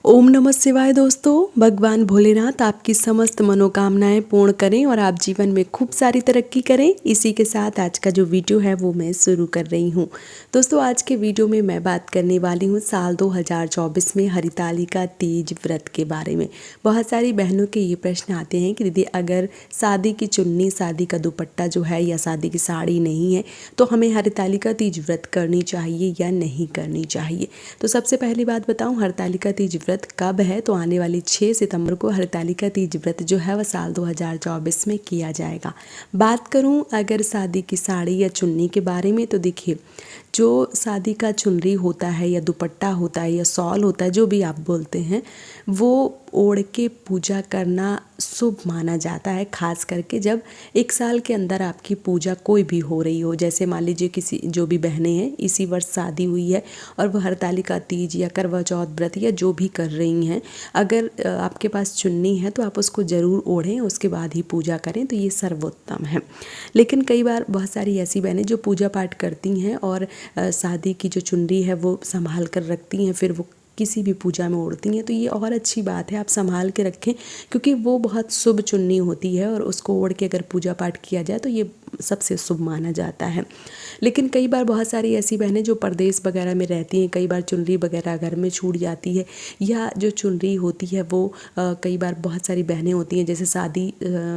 ओम नमः शिवाय दोस्तों। भगवान भोलेनाथ आपकी समस्त मनोकामनाएं पूर्ण करें और आप जीवन में खूब सारी तरक्की करें। इसी के साथ आज का जो वीडियो है वो मैं शुरू कर रही हूँ। दोस्तों आज के वीडियो में मैं बात करने वाली हूँ साल 2024 में हरितालिका तीज व्रत के बारे में। बहुत सारी बहनों के ये प्रश्न आते हैं कि दीदी अगर शादी की चुन्नी, शादी का दुपट्टा जो है या शादी की साड़ी नहीं है तो हमें हरितालिका तीज व्रत करनी चाहिए या नहीं करनी चाहिए। तो सबसे पहली बात बताऊँ, हरितालिका तीज व्रत कब है? तो आने वाली 6 सितंबर को हरितालिका तीज व्रत जो है वह साल 2024 में किया जाएगा। बात करूं अगर शादी की साड़ी या चुन्नी के बारे में, तो देखिए जो शादी का चुनरी होता है या दुपट्टा होता है या शॉल होता है, जो भी आप बोलते हैं, वो ओढ़ के पूजा करना शुभ माना जाता है। खास करके जब एक साल के अंदर आपकी पूजा कोई भी हो रही हो, जैसे मान लीजिए किसी जो भी बहनें हैं इसी वर्ष शादी हुई है और वह हरितालिका तीज या करवा चौथ व्रत या जो भी कर रही हैं, अगर आपके पास चुन्नी है तो आप उसको ज़रूर ओढ़ें, उसके बाद ही पूजा करें, तो ये सर्वोत्तम है। लेकिन कई बार बहुत सारी ऐसी बहनें जो पूजा पाठ करती हैं और शादी की जो चुनरी है वो संभाल कर रखती हैं, फिर वो किसी भी पूजा में ओढ़ती हैं, तो ये और अच्छी बात है, आप संभाल के रखें क्योंकि वो बहुत शुभ चुन्नी होती है और उसको ओढ़ के अगर पूजा पाठ किया जाए तो ये सबसे शुभ माना जाता है। लेकिन कई बार बहुत सारी ऐसी बहनें जो परदेश वगैरह में रहती हैं, कई बार चुनरी वगैरह घर में छूट जाती है, या जो चुनरी होती है वो कई बार बहुत सारी बहनें होती हैं जैसे शादी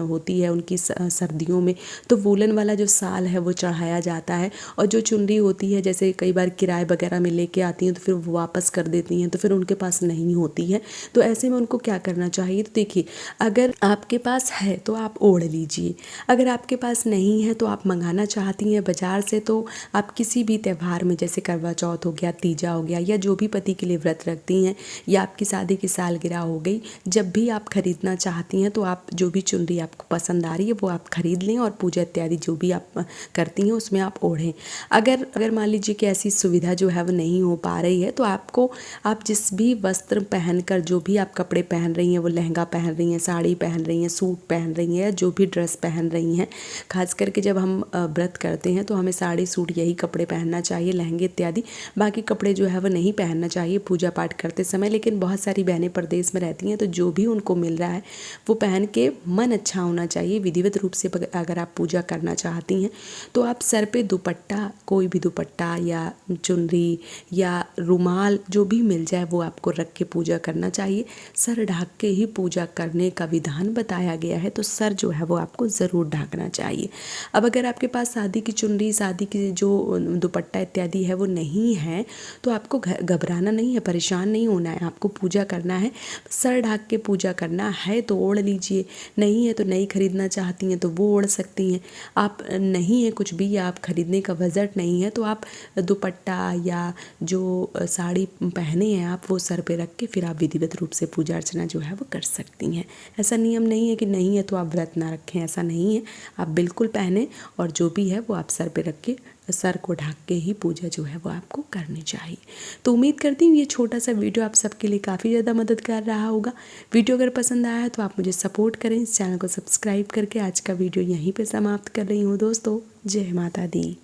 होती है उनकी सर्दियों में, तो वूलन वाला जो साल है वो चढ़ाया जाता है, और जो चुनरी होती है जैसे कई बार किराए वगैरह में लेके आती हैं तो फिर वो वापस कर देती हैं, तो फिर उनके पास नहीं होती है, तो ऐसे में उनको क्या करना चाहिए? तो देखिए अगर आपके पास है तो आप ओढ़ लीजिए, अगर आपके पास नहीं है तो आप मंगाना चाहती हैं बाज़ार से, तो आप किसी भी त्यौहार में जैसे करवा चौथ हो गया, तीजा हो गया, या जो भी पति के लिए व्रत रखती हैं, या आपकी शादी की सालगिरह हो गई, जब भी आप खरीदना चाहती हैं तो आप जो भी चुनरी आपको पसंद आ रही है वो आप खरीद लें और पूजा इत्यादि जो भी आप करती हैं उसमें आप ओढ़ें। अगर मान लीजिए कि ऐसी सुविधा जो है वो नहीं हो पा रही है तो आप जिस भी वस्त्र पहनकर, जो भी आप कपड़े पहन रही हैं, वो लहंगा पहन रही हैं, साड़ी पहन रही हैं, सूट पहन रही हैं, या जो भी ड्रेस पहन रही हैं, खास करके जब हम व्रत करते हैं तो हमें साड़ी सूट यही कपड़े पहनना चाहिए, लहंगे इत्यादि, बाकी कपड़े जो है वो नहीं पहनना चाहिए पूजा पाठ करते समय। लेकिन बहुत सारी बहनें प्रदेश में रहती हैं तो जो भी उनको मिल रहा है वो पहन के मन अच्छा होना चाहिए। विधिवत रूप से अगर आप पूजा करना चाहती हैं तो आप सर पे दुपट्टा, कोई भी दुपट्टा या चुनरी या रुमाल जो भी मिल जाए वो आपको रख के पूजा करना चाहिए। सर ढक के ही पूजा करने का विधान बताया गया है, तो सर जो है वो आपको ज़रूर ढकना चाहिए। अब अगर आपके पास शादी की चुनरी, शादी की जो दुपट्टा इत्यादि है वो नहीं है तो आपको घबराना नहीं है, परेशान नहीं होना है, आपको पूजा करना है, सर ढक के पूजा करना है तो ओढ़ लीजिए, नहीं है तो नहीं खरीदना चाहती हैं तो वो ओढ़ सकती हैं। आप नहीं है कुछ भी या आप खरीदने का बजट नहीं है तो आप दुपट्टा या जो साड़ी पहने हैं आप वो सर पे रख के फिर आप विधिवत रूप से पूजा अर्चना जो है वो कर सकती हैं। ऐसा नियम नहीं है कि नहीं है तो आप व्रत ना रखें, ऐसा नहीं है, आप बिल्कुल पहने और जो भी है वो आप सर पे रख के, सर को ढक के ही पूजा जो है वो आपको करनी चाहिए। तो उम्मीद करती हूँ ये छोटा सा वीडियो आप सबके लिए काफ़ी ज़्यादा मदद कर रहा होगा। वीडियो अगर पसंद आया है तो आप मुझे सपोर्ट करें, इस चैनल को सब्सक्राइब करके। आज का वीडियो यहीं पे समाप्त कर रही हूँ दोस्तों। जय माता दी।